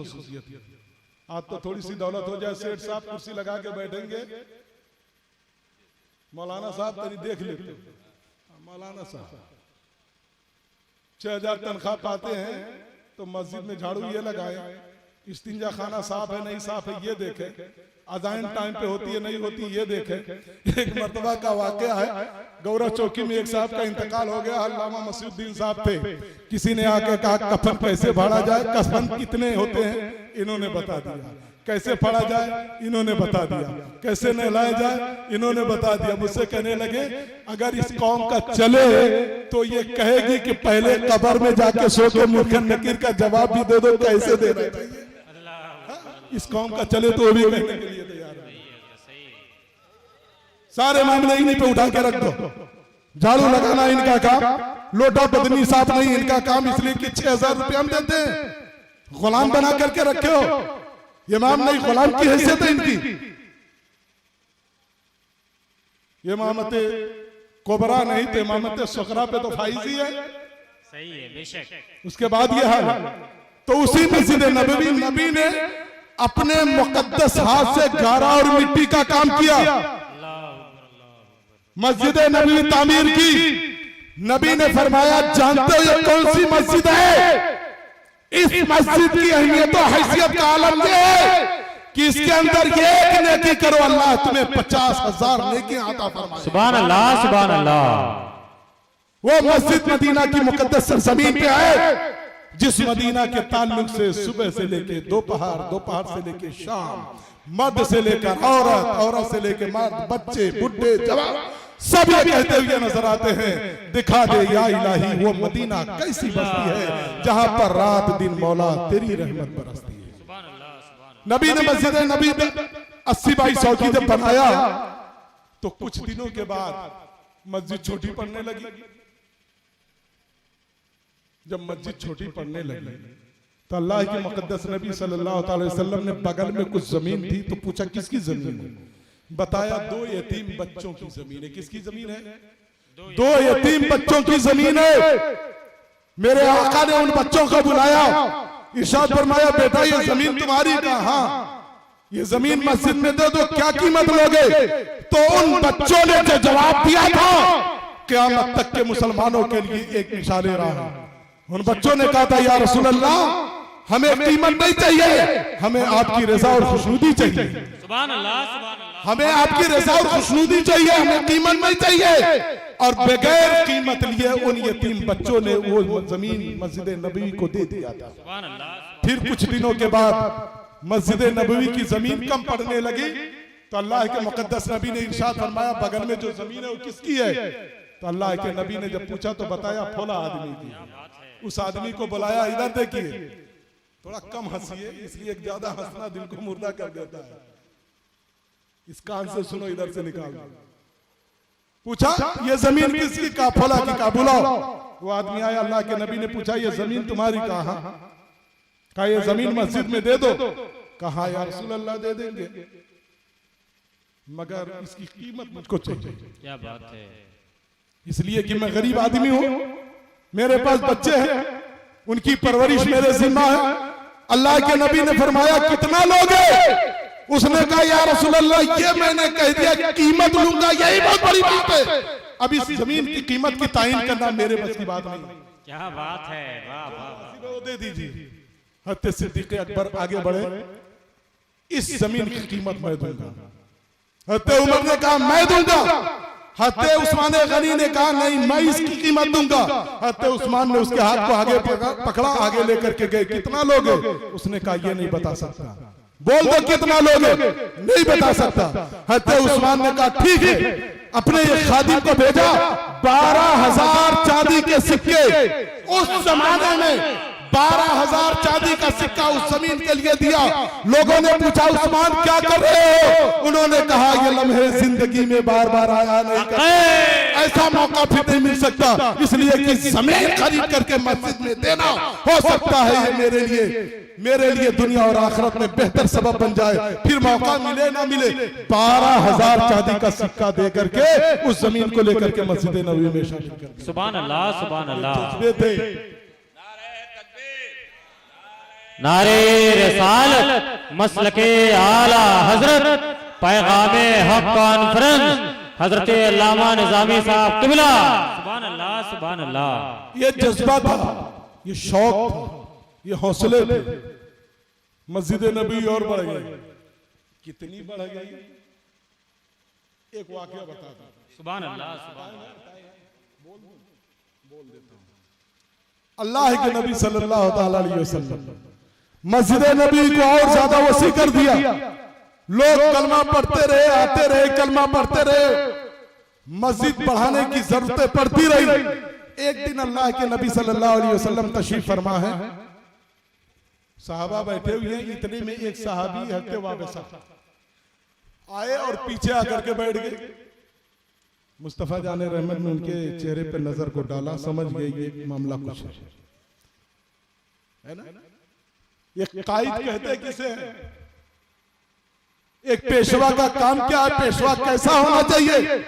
आज तो थोड़ी सी दौलत हो जाए, सेठ साहब कुर्सी लगा के बैठेंगे, मौलाना साहब तेरी देख लेते, मौलाना साहब 6000 तनख्वाह पाते हैं तो मस्जिद में झाड़ू ये लगाए, इस्तिंजा खाना साफ है नहीं साफ है ये देखे, अजान टाइम पे होती है नहीं होती ये देखे। एक मर्तबा का वाकया है, गौरव चौकी में एक साहब का इंतकाल हो गया, अल्लामा मसीहुद्दीन साहब थे। किसी ने आके कहा कफन कैसे फाड़ा जाए, कफन कितने होते हैं, इन्होंने बता दिया। कैसे फाड़ा जाए, इन्होंने बता दिया। कैसे नहलाया जाए, इन्होंने बता दिया। मुझसे कहने लगे अगर इस कौम का चले तो ये कहेगी कि पहले कब्र में जाके सो के मुनकर नकीर का जवाब भी दे दो, कैसे देना चाहिए। इस कौम का चले तो वो भी कहने के लिए तैयार है। सारे मामले इन्हीं पे उठा के रख दो। झाड़ू लगाना इनका काम, लोटा बदनी साफ नहीं इनका काम, इसलिए कि 6000 रुपये हम देते हैं, गुलाम बना करके रखे हो। ये इमाम नहीं, गुलाम की हैसियत है इनकी। ये इमामत कोबरा नहीं तो इमामत सुगरा पे तो फाइज ही है। सही है, बेशक। उसके बाद ये हाल तो उसी मस्जिद नबवी नबी ने अपने मुकद्दस हाथ से गारा और मिट्टी का काम किया, मस्जिद नबी तामीर की। नबी ने फरमाया जानते हो ये कौन सी मस्जिद है? इस मस्जिद की अहमियत और हैसियत का आलम ये है कि इसके अंदर ये एक नेकी करो, अल्लाह तुम्हें 50,000 नेकियां अता फरमाए। सुभान अल्लाह, सुभान अल्लाह। वो मस्जिद मदीना की मुकद्दस सरजमीन पे है जिस मदीना के ताल्लुक से सुबह से लेके दोपहर, दोपहर से लेके शाम, मर्द से लेकर औरत, औरत से लेकर मर्द, बच्चे, बुढ़े, जवान सब ये कहते हुए नजर आते हैं दिखा दे या इलाही वो मदीना कैसी बस्ती है जहां पर रात दिन मौला तेरी रहमत बरसती है। नबी ने मस्जिद नबी 80 बाई 100 की जब बनाया तो कुछ दिनों के बाद मस्जिद छोटी पड़ने लगी। जब मस्जिद छोटी पड़ने लगी तो अल्लाह के मुकद्दस नबी सल्लल्लाहु अलैहि वसल्लम ने बगल में कुछ जमीन थी तो पूछा किसकी जमीन है? बताया 2 यतीम बच्चों की जमीन है। किसकी जमीन है? 2 यतीम बच्चों की जमीन है। मेरे आका ने उन बच्चों को बुलाया, इरशाद फरमाया बेटा ये जमीन तुम्हारी कहाँ? ये जमीन मस्जिद में दे दो, क्या कीमत लोगे? तो उन बच्चों ने जो जवाब दिया था क़यामत तक के मुसलमानों के लिए एक निशाने रहा। उन बच्चों ने कहा था या रसूल अल्लाह हमें कीमत नहीं चाहिए, हमें आपकी रज़ा और खुशनुदी चाहिए। सुभान अल्लाह, सुभान अल्लाह। हमें आपकी रज़ा और खुशनुदी चाहिए, हमें कीमत नहीं चाहिए। और बगैर कीमत लिए उन यतीम बच्चों ने वो जमीन मस्जिद नबवी को दे दिया था। सुभान अल्लाह। फिर कुछ दिनों के बाद मस्जिद नबवी की जमीन कम पड़ने लगी तो अल्लाह के मुकद्दस नबी ने इरशाद फरमाया बगल में जो जमीन है वो किसकी है? तो अल्लाह के नबी ने जब पूछा तो बताया फौला आदमी की। उस आदमी को बुलाया, इधर देखिए, थोड़ा कम हंसिए इसलिए ज्यादा हंसना दिल को मुर्दा कर देता है। इस कान से सुनो, इधर से निकाल। पूछा ये जमीन किसकी? का फौला की। का बुलाओ। वो आदमी आया, अल्लाह के नबी ने पूछा ये जमीन तुम्हारी कहाँ? कहा ये जमीन मस्जिद में दे दो। कहा या रसूल अल्लाह दे देंगे मगर इसकी कीमत मुझको चाहिए। क्या बात है। इसलिए कि मैं गरीब आदमी हूं, मेरे पास बच्चे हैं, उनकी परवरिश मेरे जिम्मा है। अल्लाह के नबी ने फरमाया कितना लोगे? उसने कहा या रसूल अल्लाह ये मैंने कह दिया कीमत लूंगा, यही बहुत बड़ी बात है। अब इस जमीन की कीमत की तायीन करना मेरे बस की बात नहीं। क्या बात है, वाह वाह। दे दीजिए। हज़रत सिद्दीक़ अकबर आगे बढ़े, इस जमीन की कीमत मैं दूंगा। हज़रत उमर ने कहा मैं दूंगा। हज़रत उस्मान गनी ने कहा नहीं मैं इसकी कीमत दूंगा। हज़रत उस्मान ने उसके हाथ को आगे पकड़ा, आगे लेकर के गए। कितना लोगे? उसने कहा ये नहीं बता सकता। बोल दो कितना लोगे? नहीं बता सकता। हज़रत उस्मान ने कहा ठीक है। अपने ये खादिम को भेजा, 12,000 चांदी के सिक्के। उस जमाने में 12,000 चांदी का सिक्का उस जमीन के लिए दिया। लोगों ने पूछा उस्मान क्या कर रहे हो? उन्होंने कहा ये लम्हे जिंदगी में बार बार आया नहीं करता, ऐसा मौका फिर नहीं मिल सकता, इसलिए कि जमीन खरीद करके मस्जिद में देना हो सकता है ये मेरे लिए दुनिया और आखिरत में बेहतर सबब बन जाए। फिर मौका मिले ना मिले 12,000 चांदी का सिक्का दे करके उस जमीन को लेकर के मस्जिद नबवी में शामिल कर दिया। सुभान अल्लाह, सुभान अल्लाह। नारे रिसालत मसलके आला हजरत पैगामे हक कॉन्फ्रेंस हजरत अल्लामा निजामी साहब किबला। सुभान अल्लाह सुभान अल्लाह। ये जज्बा था, ये शौक था, ये हौसले थे। मस्जिद नबी और बढ़ गई। कितनी बढ़ गई? एक वाकया बता दो। सुभान अल्लाह सुभान अल्लाह। अल्लाह के नबी सल्लल्लाहु अलैहि वसल्लम मस्जिद नबी को और ज्यादा वसी कर दिया। लोग कलमा पढ़ते रहे, आते रहे, कलमा पढ़ते रहे, मस्जिद बढ़ाने की जरूरतें पड़ती रही। एक दिन अल्लाह के नबी सल्लल्लाहु अलैहि वसल्लम तशरीफ फरमा है, साहबा बैठे हुए हैं, इतने में एक सहाबी हकते वाबसा आए और पीछे आकर के बैठ गए। मुस्तफा जाने रहमत ने उनके चेहरे पे नजर को डाला, समझ गए ये मामला कुछ है ना। ये कायद कहते किसे है? एक पेशवा का काम क्या है? पेशवा कैसा होना चाहिए?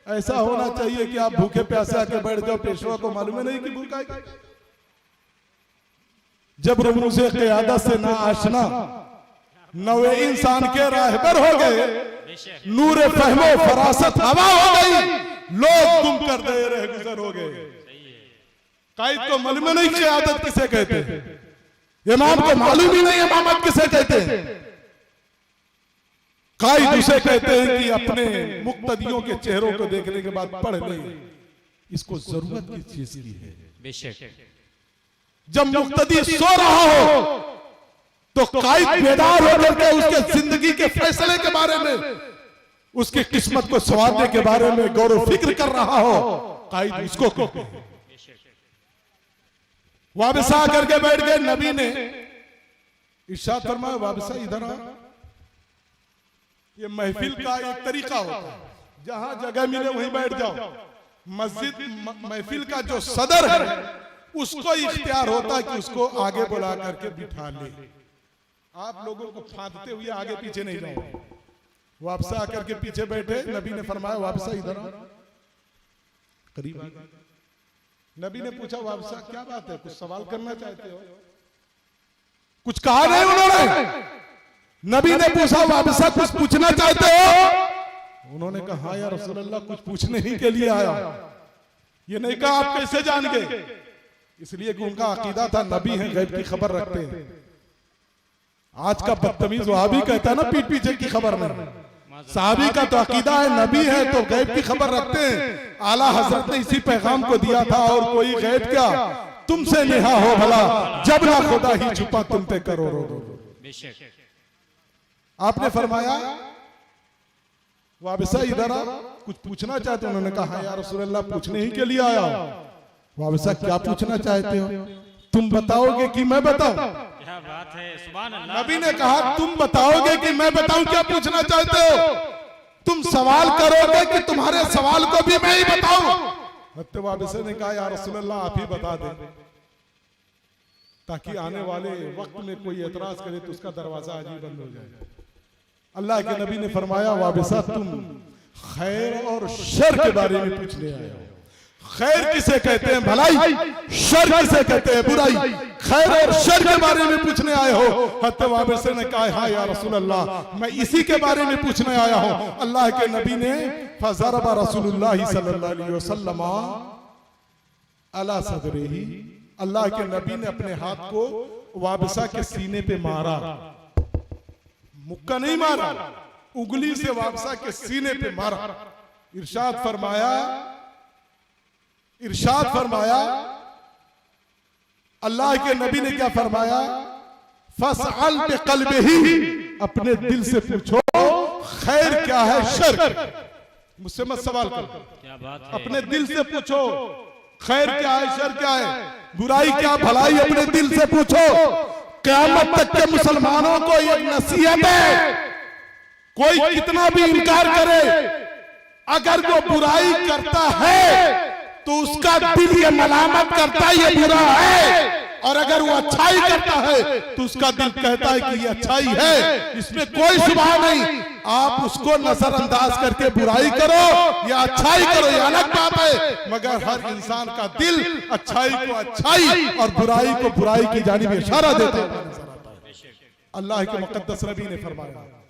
ऐसा होना चाहिए कि आप भूखे प्यासे आके बैठ जाओ, पेशवा को मालूम नहीं कि भूखा है। जब रुमू से क़यादत से ना आशना नवे इंसान के राहबर हो गए, नूर फहमो फरासत हवा हो गई, लोग गुम कर दे रहे गुजर हो गए। कायद को मालूम नहीं क़यादत किसे कहते हैं, इमाम को मालूम ही नहीं इमामत किसे कहते हैं। कायद उसे कहते हैं कि अपने मुक्तदियों के चेहरों को देखने के बाद पढ़ ले, इसको जरूरत किस चीज की है। बेशक जब मुक्तदी सो रहा हो तो कायद बेदार होकर के उसके जिंदगी के फैसले के बारे में, उसकी किस्मत को संवारने के बारे में गौर व फिक्र कर रहा हो, कायद उसको कहते हैं। वाबिसा करके बैठ गए। नबी ने इरशाद फरमाया, वाबिसा इधर आ। ये महफिल का एक तरीका होता है, जहां जगह मिले वहीं बैठ जाओ। मस्जिद महफिल का जो सदर है उसको इख्तियार होता है कि उसको आगे बुला करके बिठा ले। आप लोगों को फांदते हुए आगे पीछे नहीं जाओ। वापसा आकर के पीछे बैठे। नबी ने फरमाया, वापसा इधर आ। करीब आ गए। नबी ने पूछा, वापसा क्या बात है, कुछ सवाल करना चाहते हो? कुछ कहा नहीं उन्होंने। नबी ने पूछा, वापसा कुछ पूछना चाहते हो? उन्होंने कहा, हाँ या रसूल अल्लाह, कुछ पूछने ही के लिए आया। ये नहीं कहा आप कैसे जान गए, इसलिए कि उनका अकीदा था नबी हैं, गैब की खबर रखते हैं। आज का बदतमीज वहाबी कहता है ना पीठ पीछे की खबर में। साहबी का तो अकीदा है नबी है तो गैब की खबर रखते हैं। आला हजरत ने इसी पैगाम को दिया था, और कोई गैब क्या तुमसे नेहा हो भला, जब ना खुदा ही छुपा तुम पे करो रो। आपने फरमाया, वाबिसा इधर आ, कुछ पूछना चाहते? उन्होंने कहा, हाँ या रसूल अल्लाह, पूछने ही के लिए आया। वाबिसा क्या पूछना चाहते हो? तुम बताओगे कि मैं बताऊं? क्या बात है, सुभान अल्लाह। नबी ने कहा, तुम बताओगे कि मैं बताऊं क्या पूछना चाहते हो? तुम सवाल करोगे कि तुम्हारे सवाल को भी मैं ही बताऊं? वाबिसा ने कहा, या रसूल अल्लाह, आप ही बता दें, ताकि आने वाले वक्त में कोई एतराज करे तो उसका दरवाजा आज ही बंद हो जाए। अल्लाह के नबी ने फरमाया, वाबिसा तुम खैर और शर के बारे में पूछने आए हो। खैर किसे कहते हैं? भलाई। शर किसे कहते हैं? बुराई। खैर और शर के बारे में पूछने आए हो। हत्ते वाबिसा ने कहा, हाँ या रसूल अल्लाह, मैं इसी के बारे में पूछने आया हूं। अल्लाह के नबी ने फज़रबा रसूलुल्लाह सल्लल्लाहु अलैहि वसल्लम अला सदरिही, अल्लाह के नबी ने अपने हाथ को वाबिसा के सीने पे मारा। मुक्का नहीं मारा, उंगली से वाबिसा के सीने पे मारा। इरशाद फरमाया, अल्लाह के नबी ने क्या फरमाया? फसअल बिक़ल्बिही, अपने दिल से पूछो खैर क्या है, शर। मुझसे मत सवाल करो, क्या बात है। अपने दिल से पूछो खैर क्या है, शर क्या है, बुराई क्या भलाई, अपने दिल से पूछो। क़यामत तक के मुसलमानों को एक नसीहत है, कोई कितना भी इनकार करे, अगर वो बुराई करता है तो उसका दिल ये मलामत करता है ये बुरा है, और अगर वो अच्छाई करता है तो उसका दिल कहता है कि ये अच्छाई है। इसमें कोई शुबहा नहीं। आप उसको नजरअंदाज करके बुराई करो या अच्छाई करो, ये अलग बात है, मगर हर इंसान का दिल अच्छाई को अच्छाई और बुराई को बुराई की जानिब इशारा देता है। अल्लाह के मुकद्दस नबी ने फरमाया